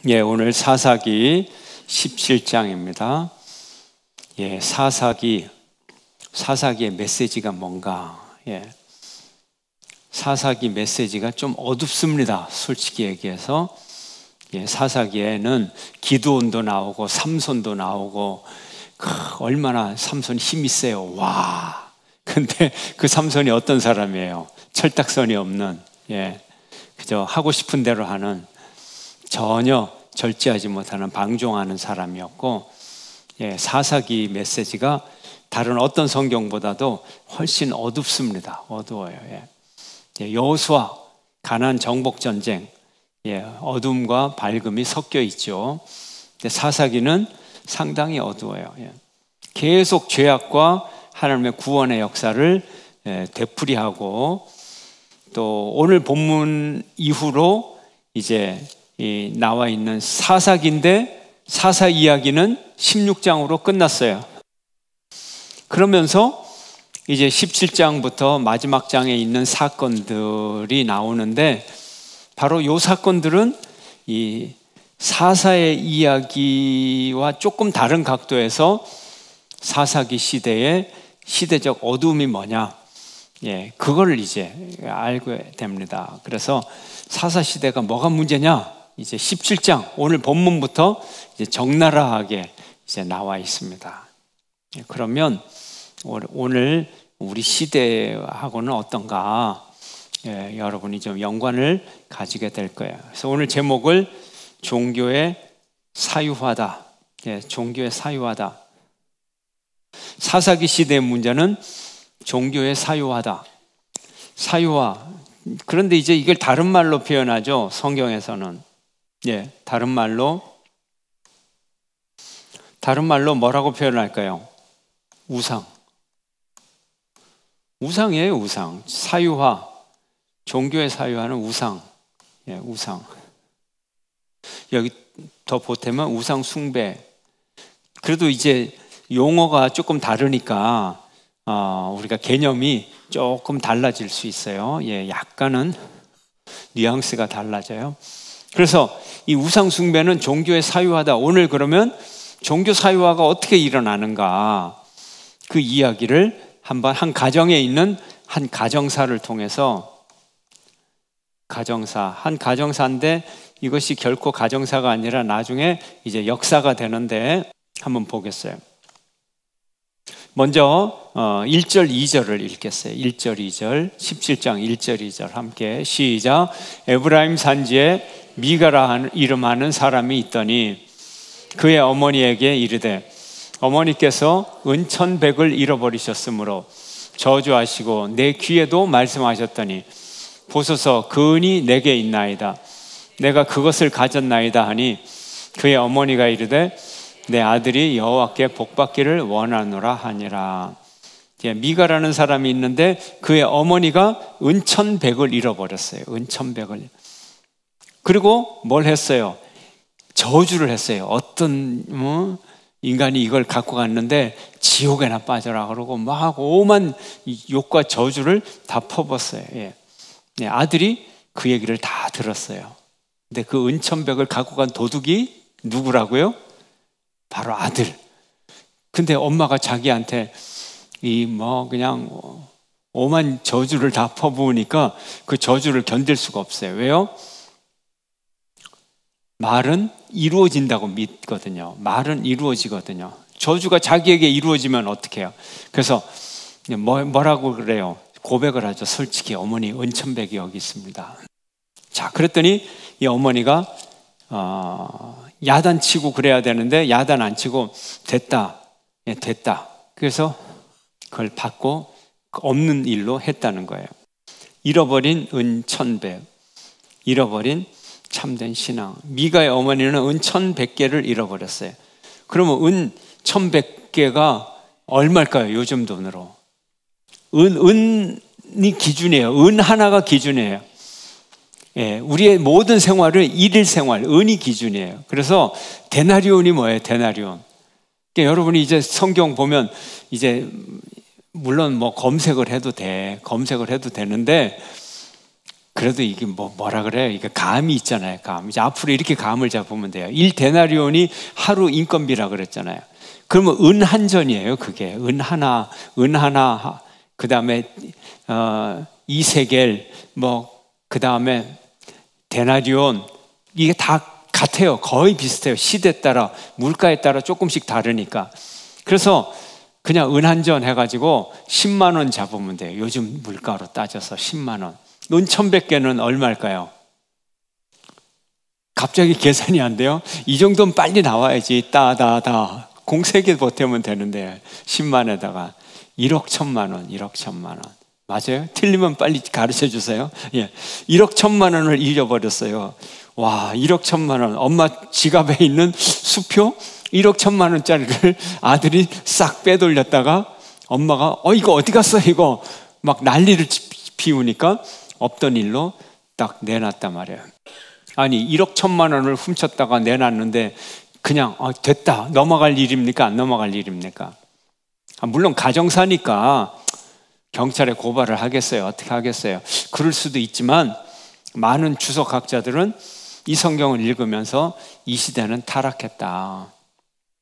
예, 오늘 사사기 17장입니다. 예, 사사기의 메시지가 뭔가? 예, 사사기 메시지가 좀 어둡습니다. 솔직히 얘기해서. 예, 사사기에는 기드온도 나오고 삼손도 나오고 얼마나 삼손 힘이 세요. 와. 근데 그 삼손이 어떤 사람이에요? 철딱선이 없는, 예, 그저 하고 싶은 대로 하는, 전혀 절제하지 못하는 방종하는 사람이었고, 예, 사사기 메시지가 다른 어떤 성경보다도 훨씬 어둡습니다. 어두워요. 예, 여호수아 가나안 정복 전쟁, 예, 어둠과 밝음이 섞여 있죠. 근데 사사기는 상당히 어두워요. 예. 계속 죄악과 하나님의 구원의 역사를 되풀이하고, 또 오늘 본문 이후로 이제 나와 있는 사사기인데 사사 이야기는 16장으로 끝났어요. 그러면서 이제 17장부터 마지막 장에 있는 사건들이 나오는데, 바로 이 사건들은 이 사사의 이야기와 조금 다른 각도에서 사사기 시대의 시대적 어둠이 뭐냐, 예, 그걸 이제 알게 됩니다. 그래서 사사 시대가 뭐가 문제냐, 이제 17장 오늘 본문부터 이제 적나라하게 이제 나와 있습니다. 그러면 오늘 우리 시대하고는 어떤가, 예, 여러분이 좀 연관을 가지게 될 거예요. 그래서 오늘 제목을 종교의 사유화다. 예, 종교의 사유화다. 사사기 시대의 문제는 종교의 사유화다. 사유화. 그런데 이제 이걸 다른 말로 표현하죠. 성경에서는. 예, 다른 말로 뭐라고 표현할까요? 우상. 우상이에요, 우상. 사유화. 종교의 사유화는 우상. 예, 우상. 여기 더 보태면 우상 숭배. 그래도 이제 용어가 조금 다르니까 우리가 개념이 조금 달라질 수 있어요. 예, 약간은 뉘앙스가 달라져요. 그래서 이 우상 숭배는 종교의 사유화다. 오늘 그러면 종교 사유화가 어떻게 일어나는가, 그 이야기를 한번 한 가정에 있는 한 가정사를 통해서, 한 가정사인데 이것이 결코 가정사가 아니라 나중에 이제 역사가 되는데 한번 보겠어요. 먼저 1절 2절을 읽겠어요. 1절 2절 17장 1절 2절 함께 시작. 에브라임 산지에 미가라 이름하는 사람이 있더니 그의 어머니에게 이르되 어머니께서 은천백을 잃어버리셨으므로 저주하시고 내 귀에도 말씀하셨더니 보소서 그 은이 내게 있나이다. 내가 그것을 가졌나이다 하니 그의 어머니가 이르되 내 아들이 여호와께 복받기를 원하노라 하니라. 미가라는 사람이 있는데 그의 어머니가 은천백을 잃어버렸어요. 은천백을. 그리고 뭘 했어요? 저주를 했어요. 어떤 인간이 이걸 갖고 갔는데 지옥에나 빠져라 그러고 막 오만 욕과 저주를 다 퍼붓어요. 예. 네, 아들이 그 얘기를 다 들었어요. 근데 그 은천백을 갖고 간 도둑이 누구라고요? 바로 아들. 근데 엄마가 자기한테 그냥 오만 저주를 다 퍼부으니까 그 저주를 견딜 수가 없어요. 왜요? 말은 이루어진다고 믿거든요. 말은 이루어지거든요. 저주가 자기에게 이루어지면 어떻게 해요? 그래서 뭐라고 그래요? 고백을 하죠. 솔직히 어머니 은천백이 여기 있습니다. 자, 그랬더니 이 어머니가 야단치고 그래야 되는데 야단 안 치고 됐다. 예, 됐다. 그래서 그걸 받고 없는 일로 했다는 거예요. 잃어버린 은천백, 잃어버린 참된 신앙. 미가의 어머니는 은천백개를 잃어버렸어요. 그러면 은천백개가 얼마일까요? 요즘 돈으로. 은이 기준이에요. 은 하나가 기준이에요. 예, 우리의 모든 생활은 일일 생활, 은이 기준이에요. 그래서 데나리온이 뭐예요? 데나리온. 그러니까 여러분이 이제 성경 보면 이제 물론 검색을 해도 되는데 그래도 이게 뭐라 그래요? 이게 감이 있잖아요. 감. 이제 앞으로 이렇게 감을 잡으면 돼요. 1데나리온이 하루 인건비라 그랬잖아요. 그러면 은 한 전이에요. 그게 은 하나, 그 다음에 2세겔, 그 다음에 데나리온, 이게 다 같아요. 거의 비슷해요. 시대에 따라, 물가에 따라 조금씩 다르니까. 그래서 그냥 은 한 전 해가지고 10만 원 잡으면 돼요. 요즘 물가로 따져서 10만 원. 은 1100개는 얼마일까요? 갑자기 계산이 안 돼요? 이 정도는 빨리 나와야지. 따다다. 공 3개 보태면 되는데 10만에다가 1억 1천만 원, 1억 1천만 원. 맞아요? 틀리면 빨리 가르쳐 주세요. 예. 1억 1천만 원을 잃어버렸어요. 와, 1억 1천만 원. 엄마 지갑에 있는 수표 1억 1천만 원짜리를 아들이 싹 빼돌렸다가 엄마가 이거 어디 갔어? 이거 막 난리를 피우니까 없던 일로 딱 내놨단 말이에요. 아니 1억 1천만 원을 훔쳤다가 내놨는데 그냥 됐다 넘어갈 일입니까? 안 넘어갈 일입니까? 물론 가정사니까 경찰에 고발을 하겠어요. 어떻게 하겠어요? 그럴 수도 있지만 많은 주석학자들은 이 성경을 읽으면서 이 시대는 타락했다.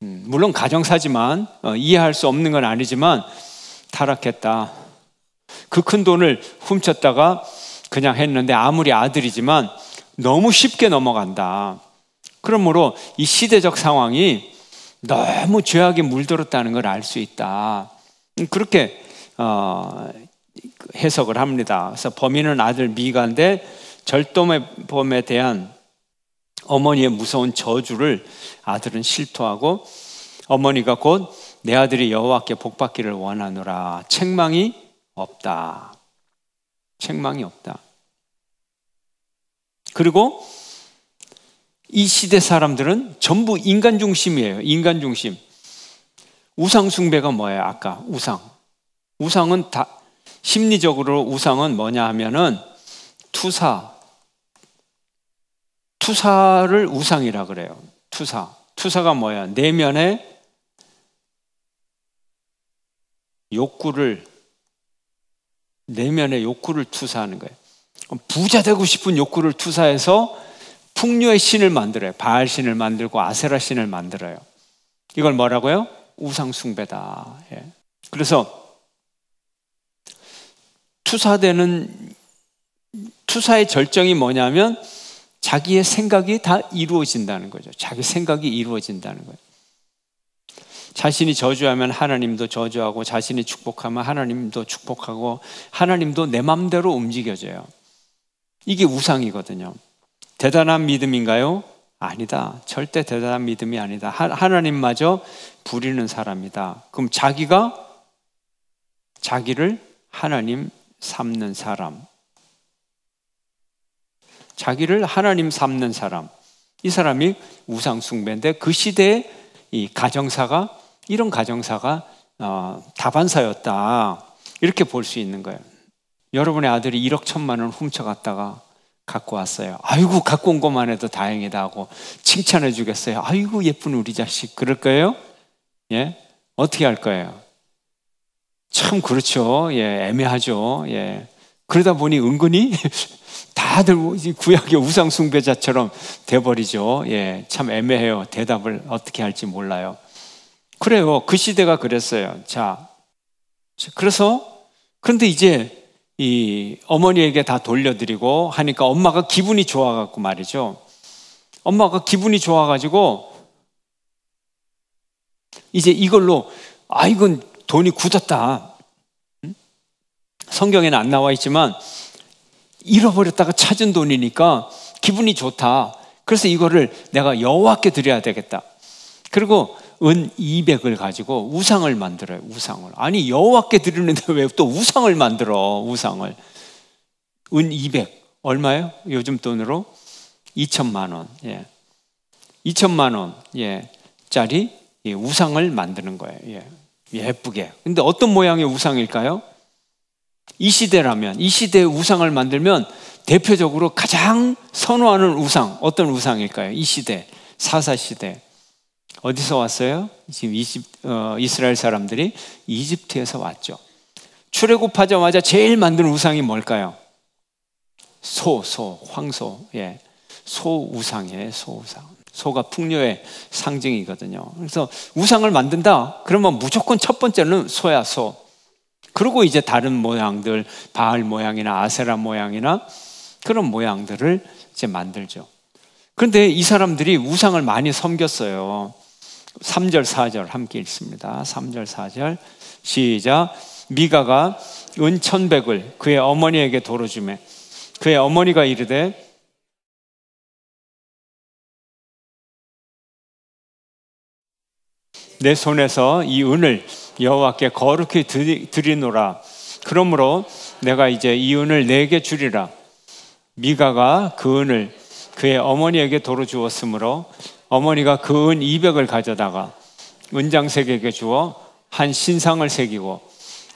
물론 가정사지만 이해할 수 없는 건 아니지만 타락했다. 그 큰 돈을 훔쳤다가 그냥 했는데 아무리 아들이지만 너무 쉽게 넘어간다. 그러므로 이 시대적 상황이 너무 죄악에 물들었다는 걸 알 수 있다. 그렇게 해석을 합니다. 그래서 범인은 아들 미가인데 절도범에 대한 어머니의 무서운 저주를 아들은 실토하고 어머니가 곧 내 아들이 여호와께 복받기를 원하노라. 책망이 없다. 책망이 없다. 그리고 이 시대 사람들은 전부 인간 중심이에요. 인간 중심. 우상 숭배가 뭐예요? 아까 우상은 다 심리적으로 우상은 뭐냐 하면은 투사를 우상이라 그래요. 투사가 뭐야? 내면의 욕구를 투사하는 거예요. 부자 되고 싶은 욕구를 투사해서 풍류의 신을 만들어요. 바알 신을 만들고 아세라 신을 만들어요. 이걸 뭐라고요? 우상 숭배다. 예. 그래서 투사의 절정이 뭐냐면 자기의 생각이 다 이루어진다는 거죠. 자기 생각이 이루어진다는 거예요. 자신이 저주하면 하나님도 저주하고 자신이 축복하면 하나님도 축복하고 하나님도 내 맘대로 움직여져요. 이게 우상이거든요. 대단한 믿음인가요? 아니다. 절대 대단한 믿음이 아니다. 하나님마저 부리는 사람이다. 그럼 자기를 하나님 삼는 사람. 자기를 하나님 삼는 사람. 이 사람이 우상 숭배인데 그 시대에 이런 가정사가 다반사였다. 이렇게 볼 수 있는 거예요. 여러분의 아들이 1억 1천만 원 훔쳐갔다가 갖고 왔어요. 아이고 갖고 온 것만 해도 다행이다 하고 칭찬해 주겠어요. 아이고 예쁜 우리 자식. 그럴 거예요? 예? 어떻게 할 거예요? 참 그렇죠. 예, 애매하죠. 예. 그러다 보니 은근히 다들 구약의 우상 숭배자처럼 돼버리죠. 예, 참 애매해요. 대답을 어떻게 할지 몰라요. 그래요. 그 시대가 그랬어요. 자, 그런데 이제 이 어머니에게 다 돌려드리고 하니까 엄마가 기분이 좋아갖고 말이죠. 엄마가 기분이 좋아가지고 이제 이걸로 이건 돈이 굳었다. 성경에는 안 나와 있지만 잃어버렸다가 찾은 돈이니까 기분이 좋다. 그래서 이거를 내가 여호와께 드려야 되겠다. 그리고 은 200을 가지고 우상을 만들어요. 우상을. 아니 여호와께 드리는데 왜 또 우상을 만들어? 우상을. 은 200 얼마예요? 요즘 돈으로 2천만 원. 예. 2천만 원. 예. 짜리 우상을 만드는 거예요. 예. 예쁘게. 근데 어떤 모양의 우상일까요? 이 시대라면, 이 시대의 우상을 만들면 대표적으로 가장 선호하는 우상, 어떤 우상일까요? 이 시대, 사사시대. 어디서 왔어요? 지금 이스라엘 사람들이 이집트에서 왔죠. 출애굽하자마자 제일 만든 우상이 뭘까요? 황소, 예, 소 우상이에요. 소 우상. 소가 풍요의 상징이거든요. 그래서 우상을 만든다 그러면 무조건 첫 번째는 소야, 소. 그리고 이제 다른 모양들, 바알 모양이나 아세라 모양이나 그런 모양들을 이제 만들죠. 그런데 이 사람들이 우상을 많이 섬겼어요. 3절 4절 함께 읽습니다. 3절 4절 시작. 미가가 은 1,100을 그의 어머니에게 도로 주매 그의 어머니가 이르되 내 손에서 이 은을 여호와께 거룩히 드리노라. 그러므로 내가 이제 이 은을 내게 주리라. 미가가 그 은을 그의 어머니에게 도로 주었으므로 어머니가 그 은 200을 가져다가 은장색에게 주어 한 신상을 새기고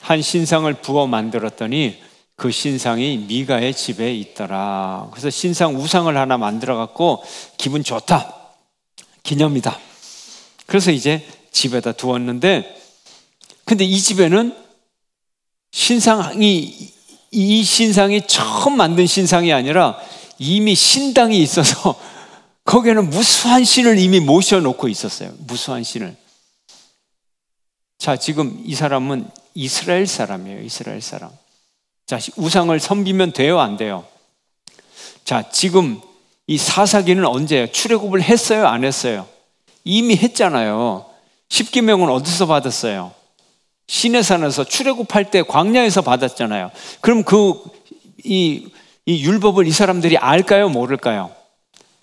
한 신상을 부어 만들었더니 그 신상이 미가의 집에 있더라. 그래서 신상 우상을 하나 만들어 갖고 기분 좋다, 기념이다. 그래서 이제 집에다 두었는데, 근데 이 집에는 이 신상이 처음 만든 신상이 아니라 이미 신당이 있어서 거기에는 무수한 신을 이미 모셔놓고 있었어요. 무수한 신을. 자, 지금 이 사람은 이스라엘 사람이에요. 이스라엘 사람. 자, 우상을 섬기면 돼요, 안 돼요? 자, 지금 이 사사기는 언제예요? 출애굽을 했어요, 안 했어요? 이미 했잖아요. 십계명은 어디서 받았어요? 시내산에서 출애굽할 때 광야에서 받았잖아요. 그럼 이 율법을 이 사람들이 알까요, 모를까요?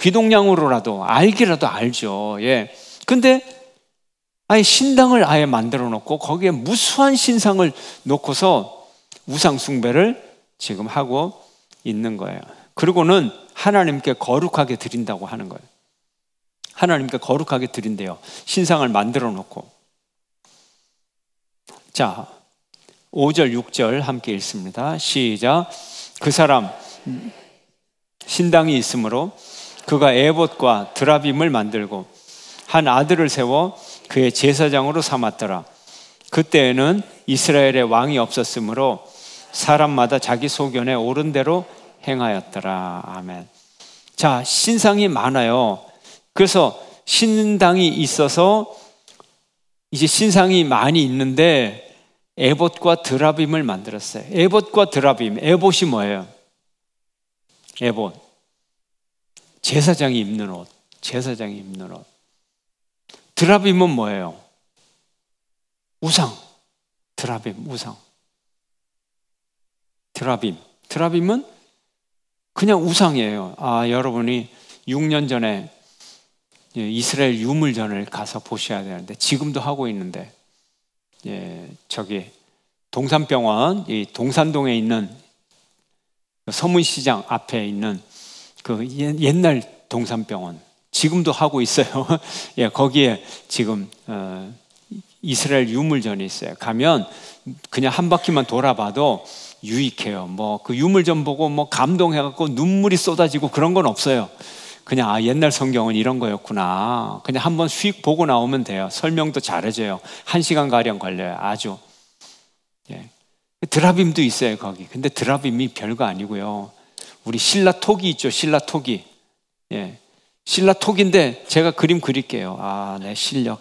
귀동냥으로라도 알기라도 알죠. 예. 근데 아예 신당을 아예 만들어 놓고 거기에 무수한 신상을 놓고서 우상 숭배를 지금 하고 있는 거예요. 그리고는 하나님께 거룩하게 드린다고 하는 거예요. 하나님께 거룩하게 드린대요. 신상을 만들어 놓고. 자, 5절 6절 함께 읽습니다. 시작. 그 사람 신당이 있으므로 그가 에봇과 드라빔을 만들고 한 아들을 세워 그의 제사장으로 삼았더라. 그때에는 이스라엘의 왕이 없었으므로 사람마다 자기 소견에 옳은 대로 행하였더라. 아멘. 자, 신상이 많아요. 그래서 신당이 있어서 이제 신상이 많이 있는데 에봇과 드라빔을 만들었어요. 에봇과 드라빔. 에봇이 뭐예요? 에봇. 제사장이 입는 옷. 제사장이 입는 옷. 드라빔은 뭐예요? 우상. 드라빔, 우상. 드라빔은 그냥 우상이에요. 아, 여러분이 6년 전에 이스라엘 유물전을 가서 보셔야 되는데 지금도 하고 있는데, 예, 저기 동산병원, 이 동산동에 있는 서문시장 앞에 있는 그 옛날 동산병원 지금도 하고 있어요. 예, 거기에 지금 이스라엘 유물전이 있어요. 가면 그냥 한 바퀴만 돌아봐도 유익해요. 뭐 그 유물전 보고 뭐 감동해갖고 눈물이 쏟아지고 그런 건 없어요. 그냥 아, 옛날 성경은 이런 거였구나. 그냥 한번 수익 보고 나오면 돼요. 설명도 잘해줘요. 1시간 가량 걸려요. 아주. 예. 드라빔도 있어요, 거기. 근데 드라빔이 별거 아니고요. 우리 신라톡이 있죠, 신라톡이. 예. 신라톡인데 제가 그림 그릴게요. 아, 내 실력.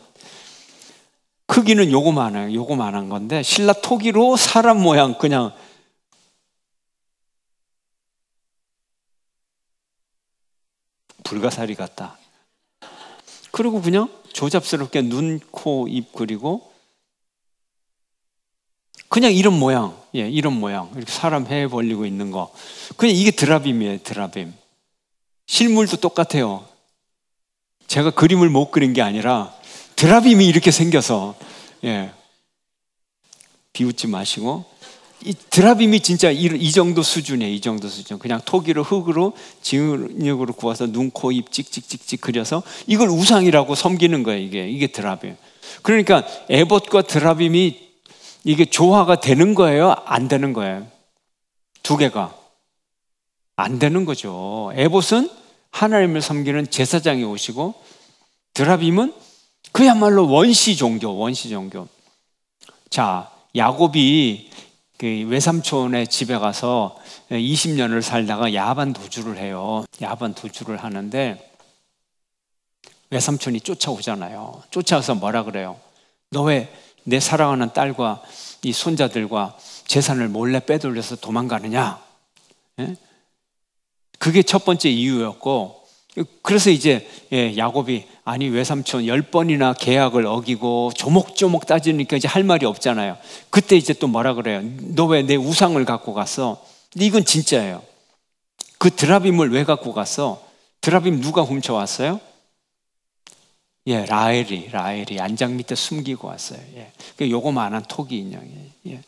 크기는 요거만해요. 요거만한 건데 신라토기로 사람 모양 그냥 불가사리 같다. 그리고 그냥 조잡스럽게 눈, 코, 입 그리고 그냥 이런 모양. 예, 이런 모양. 이렇게 사람 해 벌리고 있는 거. 그냥 이게 드라빔이에요, 드라빔. 실물도 똑같아요. 제가 그림을 못 그린 게 아니라 드라빔이 이렇게 생겨서, 예, 비웃지 마시고, 이 드라빔이 진짜 이 정도 수준이에요. 이 정도 수준. 그냥 토기로 흙으로 진흙으로 구워서 눈, 코, 입 찍찍찍찍 그려서 이걸 우상이라고 섬기는 거예요. 이게 드라빔. 그러니까 에봇과 드라빔이 이게 조화가 되는 거예요, 안 되는 거예요? 두 개가 안 되는 거죠. 에봇은 하나님을 섬기는 제사장이 오시고, 드라빔은 그야말로 원시 종교. 자, 야곱이 그 외삼촌의 집에 가서 20년을 살다가 야반 도주를 해요. 야반 도주를 하는데 외삼촌이 쫓아오잖아요. 쫓아와서 뭐라 그래요? 너 왜 내 사랑하는 딸과 이 손자들과 재산을 몰래 빼돌려서 도망가느냐? 예? 그게 첫 번째 이유였고, 그래서 이제 야곱이 아니 외삼촌 10번이나 계약을 어기고 조목조목 따지니까 이제 할 말이 없잖아요. 그때 이제 또 뭐라 그래요? 너 왜 내 우상을 갖고 갔어? 근데 이건 진짜예요. 그 드라빔을 왜 갖고 갔어? 드라빔 누가 훔쳐왔어요? 라헬이 안장 밑에 숨기고 왔어요. 요거만한 토기 인형이에요.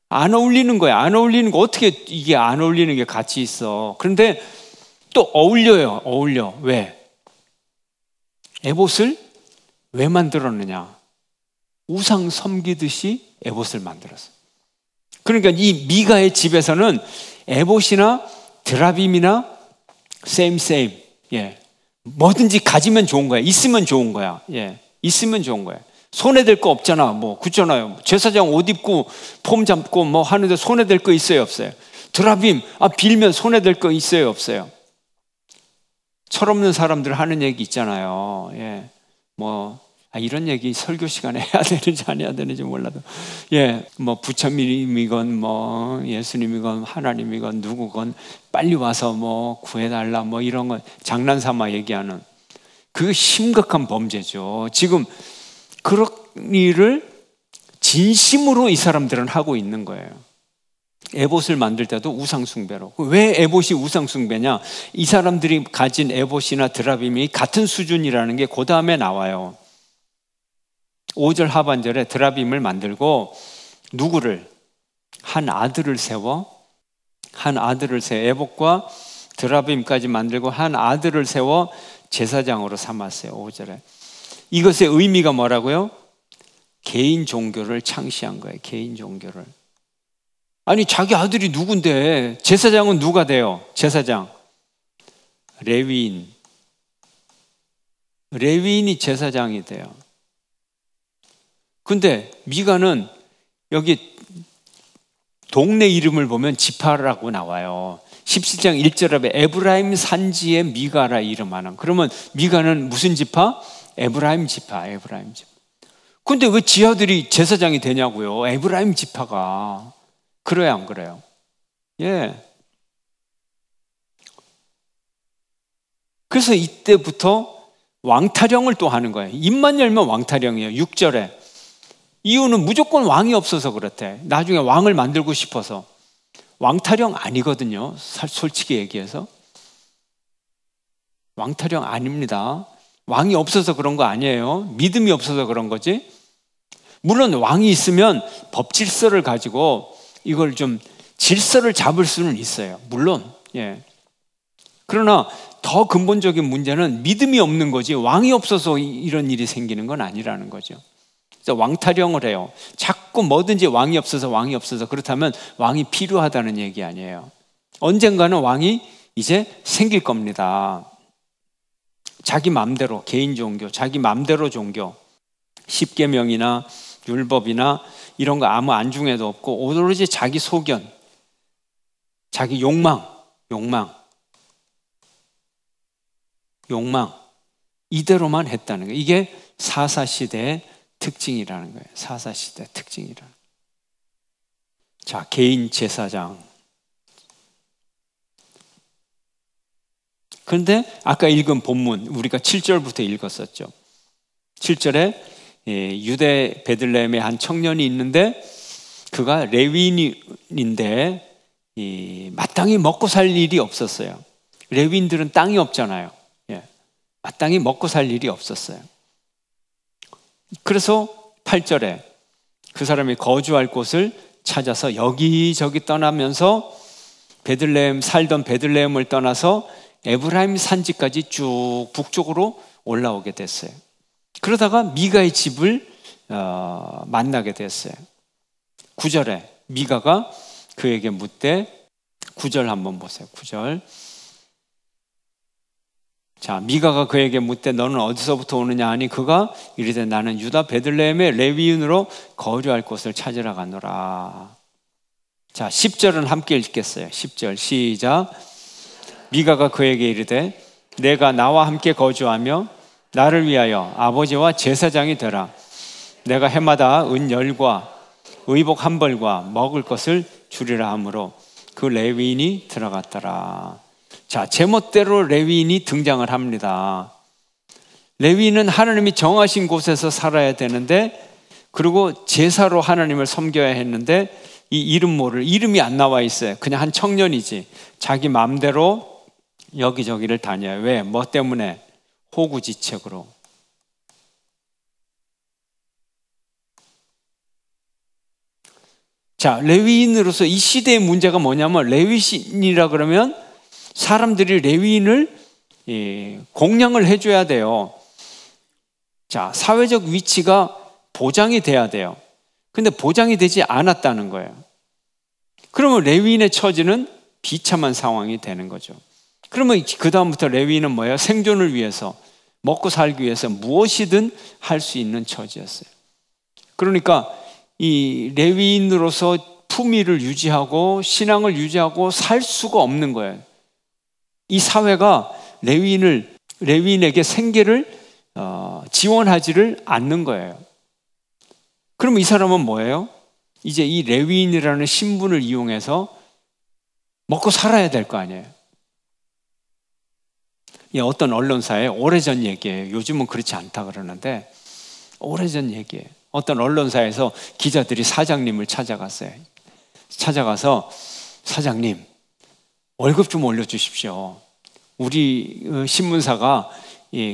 안 어울리는 거야. 안 어울리는 거. 어떻게 이게 안 어울리는 게 같이 있어? 그런데 또 어울려. 왜? 에봇을 왜 만들었느냐? 우상 섬기듯이 에봇을 만들었어. 그러니까 이 미가의 집에서는 에봇이나 드라빔이나 same. 뭐든지 가지면 좋은 거야. 있으면 좋은 거야. 있으면 좋은 거야. 손해될 거 없잖아. 그렇잖아요. 제사장 옷 입고 폼 잡고 하는데 손해될 거 있어요, 없어요? 드라빔, 빌면 손해될 거 있어요, 없어요? 철없는 사람들 하는 얘기 있잖아요. 이런 얘기 설교 시간에 해야 되는지 안 해야 되는지 몰라도. 부처님이건 예수님이건 하나님이건 누구건 빨리 와서 구해달라 이런 거 장난 삼아 얘기하는 그게 심각한 범죄죠. 지금 그런 일을 진심으로 이 사람들은 하고 있는 거예요. 에봇을 만들 때도 우상숭배로. 왜 에봇이 우상숭배냐? 이 사람들이 가진 에봇이나 드라빔이 같은 수준이라는 게 그 다음에 나와요. 5절 하반절에 드라빔을 만들고 누구를? 한 아들을 세워 에봇과 드라빔까지 만들고 한 아들을 세워 제사장으로 삼았어요. 5절에. 이것의 의미가 뭐라고요? 개인 종교를 창시한 거예요. 개인 종교를. 아니 자기 아들이 누군데 제사장은 누가 돼요? 제사장 레위인이 제사장이 돼요. 근데 미가는 여기 동네 이름을 보면 지파라고 나와요. 17장 1절에 에브라임 산지의 미가라 이름하는. 그러면 미가는 무슨 지파? 에브라임 지파. 근데 왜 지 아들이 제사장이 되냐고요? 에브라임 지파가. 그래요, 안 그래요? 그래서 이때부터 왕타령을 또 하는 거예요. 입만 열면 왕타령이에요. 6절에. 이유는 무조건 왕이 없어서 그렇대. 나중에 왕을 만들고 싶어서. 왕타령 아니거든요. 솔직히 얘기해서. 왕타령 아닙니다. 왕이 없어서 그런 거 아니에요. 믿음이 없어서 그런 거지. 물론 왕이 있으면 법 질서를 가지고 이걸 좀 질서를 잡을 수는 있어요. 물론. 그러나 더 근본적인 문제는 믿음이 없는 거지 왕이 없어서 이런 일이 생기는 건 아니라는 거죠. 그래서 왕타령을 해요. 자꾸 뭐든지 왕이 없어서 그렇다면 왕이 필요하다는 얘기 아니에요. 언젠가는 왕이 이제 생길 겁니다. 자기 마음대로 개인 종교, 자기 마음대로 종교, 십계명이나 율법이나 이런 거 아무 안중에도 없고 오로지 자기 소견, 자기 욕망 이대로만 했다는 거예요. 이게 사사시대의 특징이라는 거예요. 사사시대 특징이라는. 자, 개인 제사장. 그런데 아까 읽은 본문 우리가 7절부터 읽었었죠. 7절에 유대 베들레헴에 한 청년이 있는데 그가 레위인인데 마땅히 먹고 살 일이 없었어요. 레위인들은 땅이 없잖아요. 마땅히 먹고 살 일이 없었어요. 그래서 8절에 그 사람이 거주할 곳을 찾아서 여기저기 떠나면서 살던 베들레헴을 떠나서 에브라임 산지까지 쭉 북쪽으로 올라오게 됐어요. 그러다가 미가의 집을 만나게 됐어요. 9절에 미가가 그에게 묻되 9절 한번 보세요. 9절. 자, 미가가 그에게 묻되 너는 어디서부터 오느냐 하니 그가 이르되 나는 유다 베들레헴의 레위인으로 거주할 곳을 찾으러 가노라. 자, 10절은 함께 읽겠어요. 10절 시작. 미가가 그에게 이르되 내가 나와 함께 거주하며 나를 위하여 아버지와 제사장이 되라. 내가 해마다 은열과 의복 한 벌과 먹을 것을 주리라 하므로 그 레위인이 들어갔더라. 자, 제멋대로 레위인이 등장을 합니다. 레위인은 하나님이 정하신 곳에서 살아야 되는데, 그리고 제사로 하나님을 섬겨야 했는데 이 이름 모를, 이름이 안 나와 있어요. 그냥 한 청년이지. 자기 마음대로 여기저기를 다녀요. 왜? 뭐 때문에? 호구지책으로. 자, 레위인으로서 이 시대의 문제가 뭐냐면, 레위인이라 그러면 사람들이 레위인을 공양을 해줘야 돼요. 자, 사회적 위치가 보장이 돼야 돼요. 근데 보장이 되지 않았다는 거예요. 그러면 레위인의 처지는 비참한 상황이 되는 거죠. 그러면 그 다음부터 레위인은 뭐예요? 생존을 위해서, 먹고 살기 위해서 무엇이든 할 수 있는 처지였어요. 그러니까 이 레위인으로서 품위를 유지하고 신앙을 유지하고 살 수가 없는 거예요. 이 사회가 레위인에게 생계를 지원하지를 않는 거예요. 그럼 이 사람은 뭐예요? 이제 이 레위인이라는 신분을 이용해서 먹고 살아야 될 거 아니에요. 어떤 언론사에 오래전 얘기예요. 요즘은 그렇지 않다 그러는데 오래전 얘기예요. 어떤 언론사에서 기자들이 사장님을 찾아갔어요. 찾아가서 사장님, 월급 좀 올려주십시오. 우리 신문사가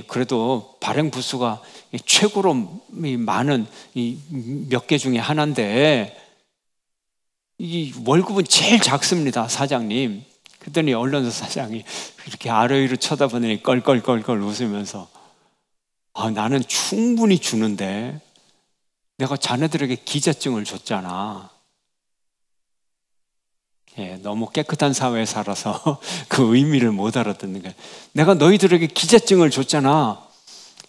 그래도 발행 부수가 최고로 많은 몇 개 중에 하나인데 이 월급은 제일 작습니다, 사장님. 그랬더니 언론사 사장이 이렇게 아래위로 쳐다보더니 껄껄껄껄 웃으면서 나는 충분히 주는데 내가 자네들에게 기자증을 줬잖아. 너무 깨끗한 사회에 살아서 그 의미를 못 알아듣는 거야. 내가 너희들에게 기자증을 줬잖아.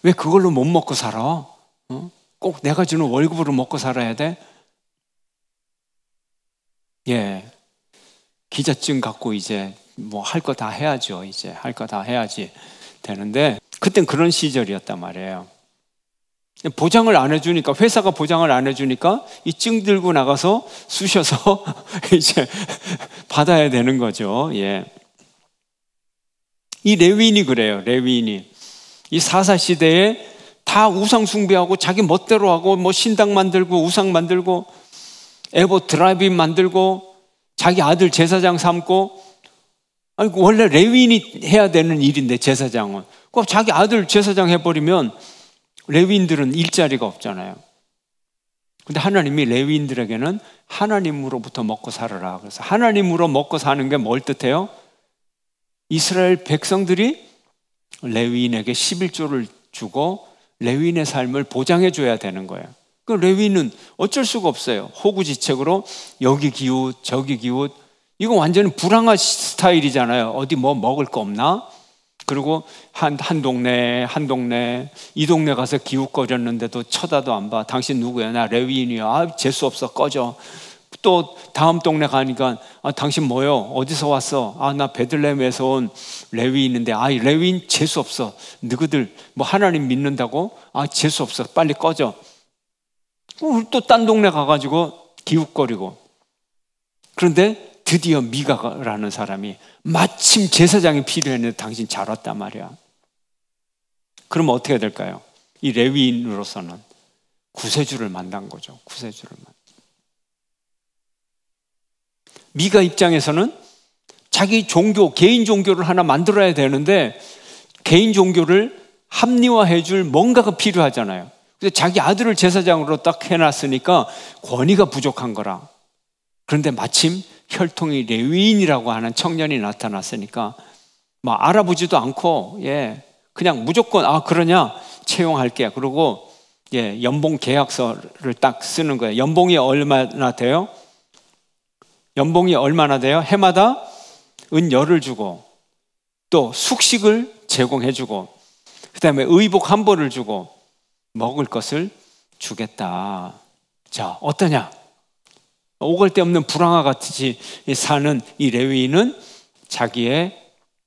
왜 그걸로 못 먹고 살아? 꼭 내가 주는 월급으로 먹고 살아야 돼? 기자증 갖고 이제 뭐 할 거 다 해야죠. 이제 할 거 다 해야지 되는데 그땐 그런 시절이었단 말이에요. 보장을 안 해주니까, 회사가 보장을 안 해주니까 이 증 들고 나가서 쑤셔서 이제 받아야 되는 거죠. 이 레위인이 그래요. 레위인이 이 사사 시대에 다 우상 숭배하고 자기 멋대로 하고 뭐 신당 만들고 우상 만들고 에봇 드라이브인 만들고 자기 아들 제사장 삼고, 아니 원래 레위인이 해야 되는 일인데 제사장은 꼭 자기 아들 제사장 해버리면 레위인들은 일자리가 없잖아요. 근데 하나님이 레위인들에게는 하나님으로부터 먹고 살아라. 그래서 하나님으로 먹고 사는 게 뭘 뜻해요? 이스라엘 백성들이 레위인에게 11조를 주고 레위인의 삶을 보장해 줘야 되는 거예요. 그 레위인은 어쩔 수가 없어요. 호구지책으로 여기 기웃 저기 기웃, 이거 완전히 불황화 스타일이잖아요. 어디 뭐 먹을 거 없나? 그리고 한 동네 이 동네 가서 기웃거렸는데도 쳐다도 안 봐. 당신 누구야? 나 레위인이야. 재수 없어. 꺼져. 또 다음 동네 가니까 당신 뭐요? 어디서 왔어? 나 베들레헴에서 온 레위인인데 레위인 재수 없어. 너희들 뭐 하나님 믿는다고? 재수 없어. 빨리 꺼져. 또 딴 동네 가가지고 기웃거리고. 그런데 드디어 미가라는 사람이 마침 제사장이 필요했는데 당신 잘 왔단 말이야. 그러면 어떻게 될까요? 이 레위인으로서는 구세주를 만난 거죠. 구세주를 만난. 미가 입장에서는 자기 종교, 개인 종교를 하나 만들어야 되는데 개인 종교를 합리화해 줄 뭔가가 필요하잖아요. 그래서 자기 아들을 제사장으로 딱 해놨으니까 권위가 부족한 거라. 그런데 마침 혈통이 레위인이라고 하는 청년이 나타났으니까 막 알아보지도 않고 그냥 무조건 그러냐 채용할게. 그리고 연봉 계약서를 딱 쓰는 거예요. 연봉이 얼마나 돼요? 연봉이 얼마나 돼요? 해마다 은열을 주고 또 숙식을 제공해 주고 그다음에 의복 한 벌을 주고 먹을 것을 주겠다. 자, 어떠냐? 오갈 데 없는 불황아 같이 사는 이 레위인은 자기의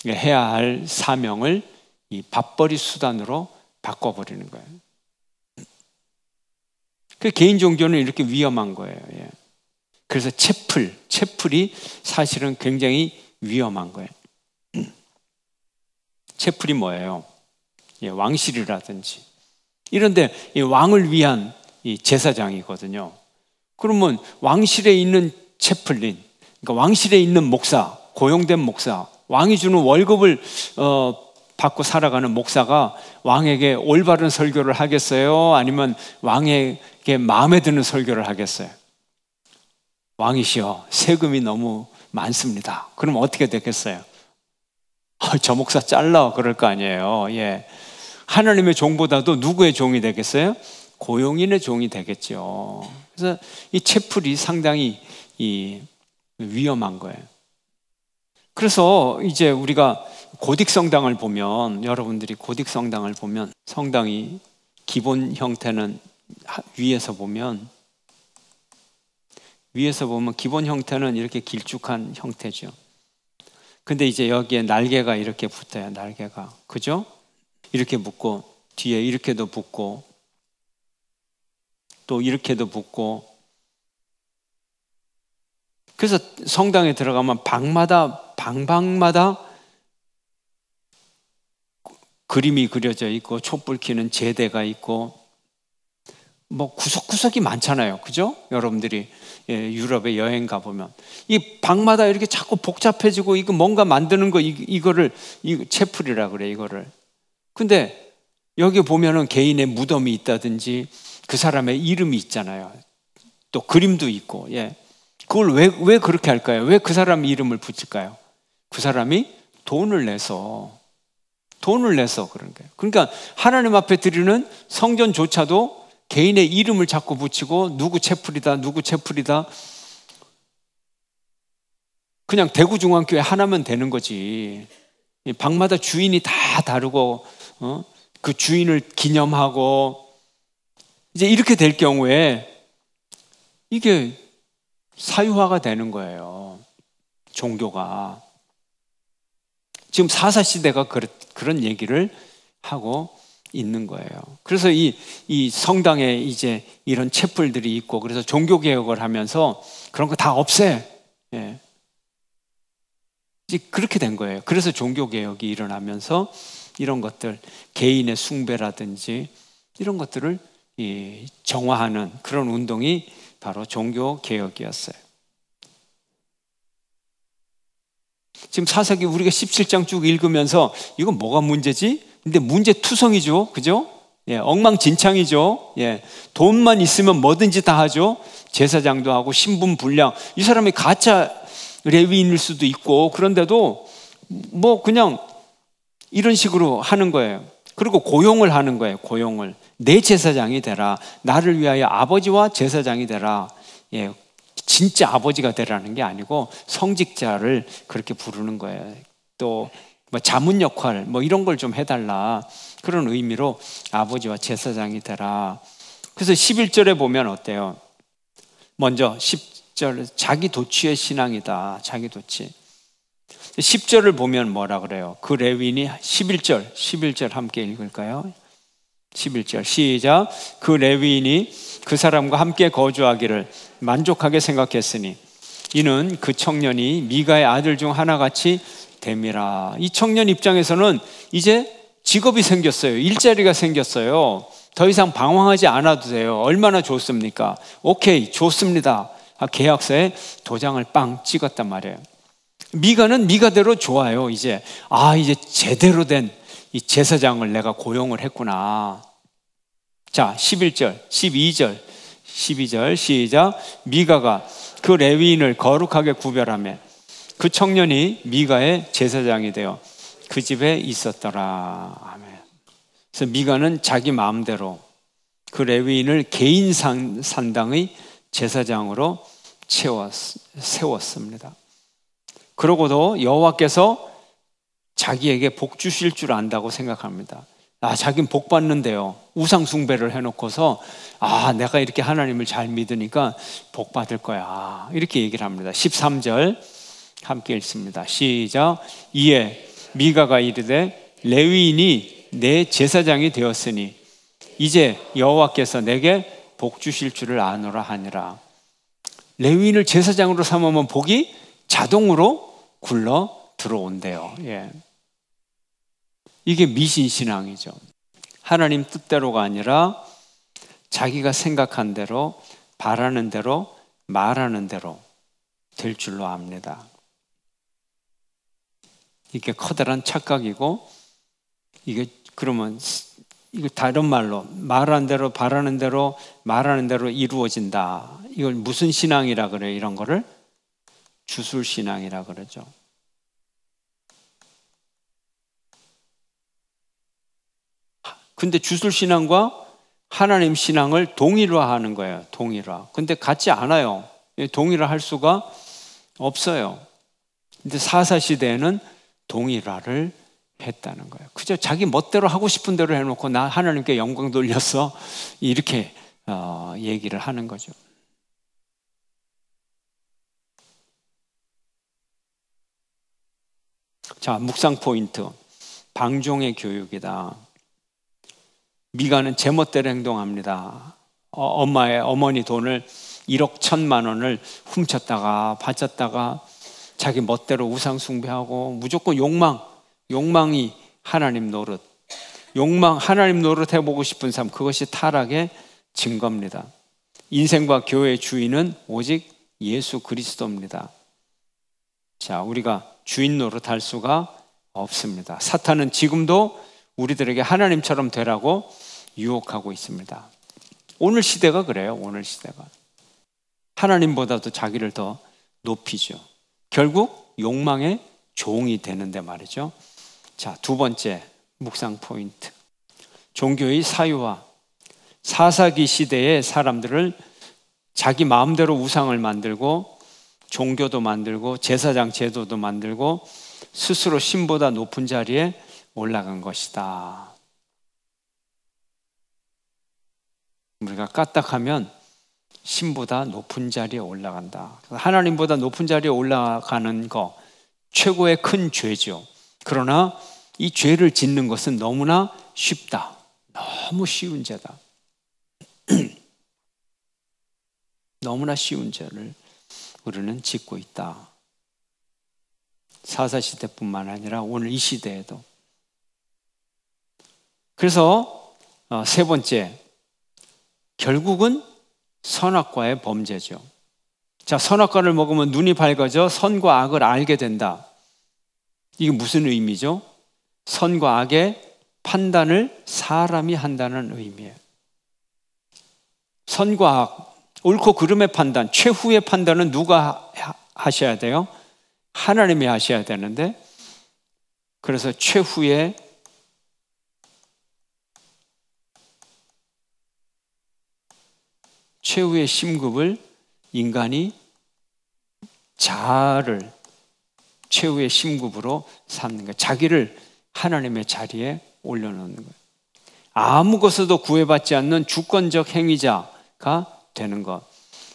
해야 할 사명을 이 밥벌이 수단으로 바꿔버리는 거예요. 그 개인 종교는 이렇게 위험한 거예요. 예. 그래서 채플이 사실은 굉장히 위험한 거예요. 채플이 뭐예요? 예, 왕실이라든지 이런데 이 왕을 위한 이 제사장이거든요. 그러면 왕실에 있는 채플린, 그러니까 왕실에 있는 목사, 고용된 목사, 왕이 주는 월급을 받고 살아가는 목사가 왕에게 올바른 설교를 하겠어요? 아니면 왕에게 마음에 드는 설교를 하겠어요? 왕이시여, 세금이 너무 많습니다. 그럼 어떻게 되겠어요? 저 목사 잘라 그럴 거 아니에요. 예. 하나님의 종보다도 누구의 종이 되겠어요? 고용인의 종이 되겠죠. 그래서 이 채플이 상당히 위험한 거예요. 그래서 이제 우리가 고딕성당을 보면, 여러분들이 고딕성당을 보면, 성당이 기본 형태는 위에서 보면 기본 형태는 이렇게 길쭉한 형태죠. 근데 이제 여기에 날개가 이렇게 붙어요. 날개가. 그죠? 이렇게 붙고 뒤에 이렇게도 붙고 또 이렇게도 붙고. 그래서 성당에 들어가면 방방마다 그림이 그려져 있고 촛불 켜는 제대가 있고 뭐 구석구석이 많잖아요. 그죠? 여러분들이 유럽에 여행 가보면 이 방마다 이렇게 자꾸 복잡해지고 이거 뭔가 만드는 거 이거를 채플이라 그래 이거를. 근데 여기 보면은 개인의 무덤이 있다든지 그 사람의 이름이 있잖아요. 또 그림도 있고. 예. 그걸 왜 그렇게 할까요? 왜 그 사람 이름을 붙일까요? 그 사람이 돈을 내서 그런 거예요. 그러니까 하나님 앞에 드리는 성전조차도 개인의 이름을 자꾸 붙이고 누구 채플이다 그냥 대구중앙교회 하나면 되는 거지. 방마다 주인이 다 다르고 그 주인을 기념하고 이제 이렇게 될 경우에 이게 사유화가 되는 거예요. 종교가. 지금 사사시대가 그런 얘기를 하고 있는 거예요. 그래서 이 성당에 이제 이런 채플들이 있고 그래서 종교개혁을 하면서 그런 거 다 없애. 예. 이제 그렇게 된 거예요. 그래서 종교개혁이 일어나면서 이런 것들, 개인의 숭배라든지 이런 것들을 정화하는 그런 운동이 바로 종교개혁이었어요. 지금 사사기 우리가 17장 쭉 읽으면서 이건 뭐가 문제지? 근데 문제투성이죠. 그죠? 예, 엉망진창이죠. 예, 돈만 있으면 뭐든지 다 하죠. 제사장도 하고 신분불량. 이 사람이 가짜 레위인일 수도 있고 그런데도 뭐 그냥 이런 식으로 하는 거예요. 그리고 고용을 하는 거예요. 고용을. 내 제사장이 되라. 나를 위하여 아버지와 제사장이 되라. 예, 진짜 아버지가 되라는 게 아니고 성직자를 그렇게 부르는 거예요. 또 뭐 자문 역할 뭐 이런 걸 좀 해달라. 그런 의미로 아버지와 제사장이 되라. 그래서 11절에 보면 어때요? 먼저 10절 자기 도취의 신앙이다. 자기 도취. 10절을 보면 뭐라 그래요? 그 레위인이 11절 함께 읽을까요? 11절 시작. 그 레위인이 그 사람과 함께 거주하기를 만족하게 생각했으니 이는 그 청년이 미가의 아들 중 하나같이 됨이라. 이 청년 입장에서는 이제 직업이 생겼어요. 일자리가 생겼어요. 더 이상 방황하지 않아도 돼요. 얼마나 좋습니까? 오케이, 좋습니다. 계약서에 도장을 빵 찍었단 말이에요. 미가는 미가대로 좋아요. 이제 제대로 된 이 제사장을 내가 고용을 했구나. 자, 11절, 12절 시작. 미가가 그 레위인을 거룩하게 구별하며 그 청년이 미가의 제사장이 되어 그 집에 있었더라. 아멘. 그래서 미가는 자기 마음대로 그 레위인을 개인 산당의 제사장으로 세웠습니다. 그러고도 여호와께서 자기에게 복 주실 줄 안다고 생각합니다. 자긴 복 받는데요. 우상 숭배를 해놓고서 내가 이렇게 하나님을 잘 믿으니까 복 받을 거야. 이렇게 얘기를 합니다. 13절 함께 읽습니다. 시작. 이에 미가가 이르되 레위인이 내 제사장이 되었으니 이제 여호와께서 내게 복 주실 줄을 아노라 하니라. 레위인을 제사장으로 삼으면 복이 자동으로 굴러 들어온대요. 예. 이게 미신신앙이죠. 하나님 뜻대로가 아니라 자기가 생각한 대로, 바라는 대로, 말하는 대로 될 줄로 압니다. 이게 커다란 착각이고, 이게 그러면 이거 다른 말로 말하는 대로, 바라는 대로, 말하는 대로 이루어진다. 이걸 무슨 신앙이라 그래요? 이런 거를 주술신앙이라 그러죠. 근데 주술신앙과 하나님 신앙을 동일화하는 거예요. 동일화. 근데 같지 않아요. 동일화할 수가 없어요. 근데 사사시대에는 동일화를 했다는 거예요. 그저 자기 멋대로 하고 싶은 대로 해놓고 나 하나님께 영광 돌렸어. 이렇게 얘기를 하는 거죠. 자, 묵상 포인트. 방종의 교육이다. 미가는 제멋대로 행동합니다. 어머니 돈을 1억 1천만 원을 훔쳤다가 바쳤다가 자기 멋대로 우상 숭배하고 무조건 욕망이 하나님 노릇. 하나님 노릇 해보고 싶은 삶, 그것이 타락의 증거입니다. 인생과 교회의 주인은 오직 예수 그리스도입니다. 자, 우리가 주인 노릇 할 수가 없습니다. 사탄은 지금도 우리들에게 하나님처럼 되라고 유혹하고 있습니다. 오늘 시대가 그래요. 오늘 시대가 하나님보다도 자기를 더 높이죠. 결국 욕망의 종이 되는데 말이죠. 자, 두 번째 묵상 포인트. 종교의 사유화. 사사기 시대의 사람들을 자기 마음대로 우상을 만들고 종교도 만들고 제사장 제도도 만들고 스스로 신보다 높은 자리에 올라간 것이다. 우리가 까딱하면 신보다 높은 자리에 올라간다. 하나님보다 높은 자리에 올라가는 거 최고의 큰 죄죠. 그러나 이 죄를 짓는 것은 너무나 쉽다. 너무 쉬운 죄다. 너무나 쉬운 죄를 우리는 짓고 있다. 사사시대뿐만 아니라 오늘 이 시대에도. 그래서 세 번째, 결국은 선악과의 범죄죠. 자, 선악과를 먹으면 눈이 밝아져 선과 악을 알게 된다. 이게 무슨 의미죠? 선과 악의 판단을 사람이 한다는 의미예요. 선과 악, 옳고 그름의 판단, 최후의 판단은 누가 하셔야 돼요? 하나님이 하셔야 되는데, 그래서 최후의 심급을 인간이 자아를 최후의 심급으로 삼는 거예요. 자기를 하나님의 자리에 올려놓는 거예요. 아무 것에도 구애받지 않는 주권적 행위자가 되는 것.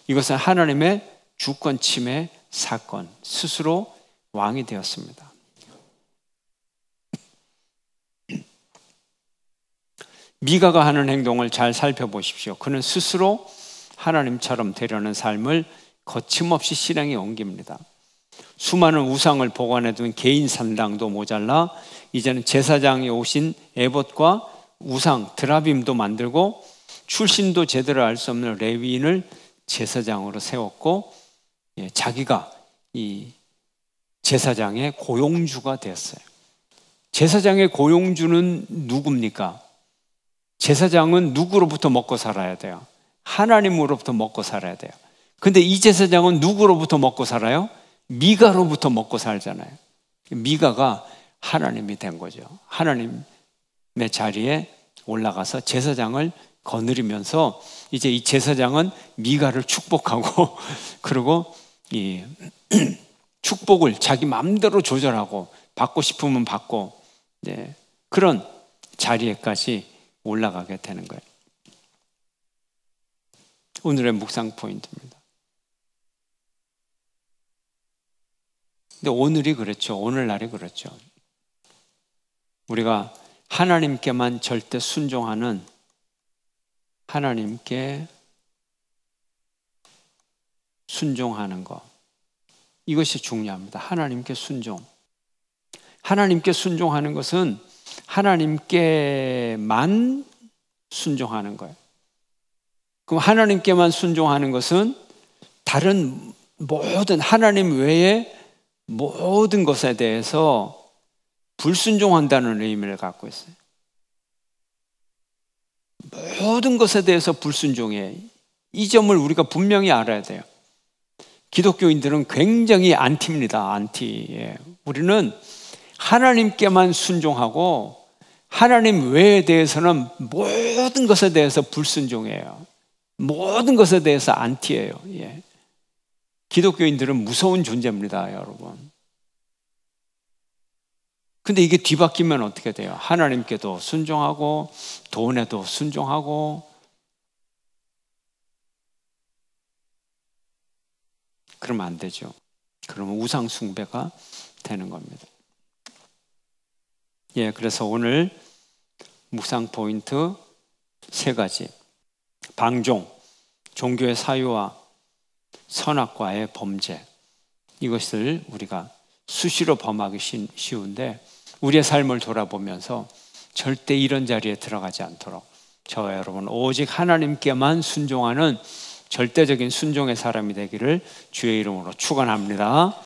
이것은 하나님의 주권 침해 사건, 스스로 왕이 되었습니다. 미가가 하는 행동을 잘 살펴보십시오. 그는 스스로 하나님처럼 되려는 삶을 거침없이 실행에 옮깁니다. 수많은 우상을 보관해둔 개인 산당도 모자라 이제는 제사장이 오신 에봇과 우상 드라빔도 만들고 출신도 제대로 알 수 없는 레위인을 제사장으로 세웠고, 자기가 이 제사장의 고용주가 되었어요. 제사장의 고용주는 누굽니까? 제사장은 누구로부터 먹고 살아야 돼요? 하나님으로부터 먹고 살아야 돼요. 근데 이 제사장은 누구로부터 먹고 살아요? 미가로부터 먹고 살잖아요. 미가가 하나님이 된 거죠. 하나님의 자리에 올라가서 제사장을 거느리면서 이제 이 제사장은 미가를 축복하고 그리고 이 축복을 자기 마음대로 조절하고 받고 싶으면 받고, 그런 자리에까지 올라가게 되는 거예요. 오늘의 묵상 포인트입니다. 근데 오늘이 그렇죠. 오늘날이 그렇죠. 우리가 하나님께만 절대 순종하는, 하나님께 순종하는 것, 이것이 중요합니다. 하나님께 순종. 하나님께 순종하는 것은 하나님께만 순종하는 거예요. 그럼 하나님께만 순종하는 것은 다른 모든, 하나님 외에 모든 것에 대해서 불순종한다는 의미를 갖고 있어요. 모든 것에 대해서 불순종해. 이 점을 우리가 분명히 알아야 돼요. 기독교인들은 굉장히 안티입니다. 안티. 우리는 하나님께만 순종하고 하나님 외에 대해서는 모든 것에 대해서 불순종해요. 모든 것에 대해서 안티예요. 기독교인들은 무서운 존재입니다, 여러분. 근데 이게 뒤바뀌면 어떻게 돼요? 하나님께도 순종하고 돈에도 순종하고, 그러면 안 되죠. 그러면 우상 숭배가 되는 겁니다. 그래서 오늘 묵상 포인트 3가지. 방종, 종교의 사유와 선악과의 범죄. 이것을 우리가 수시로 범하기 쉬운데 우리의 삶을 돌아보면서 절대 이런 자리에 들어가지 않도록 저와 여러분 오직 하나님께만 순종하는 절대적인 순종의 사람이 되기를 주의 이름으로 축원합니다.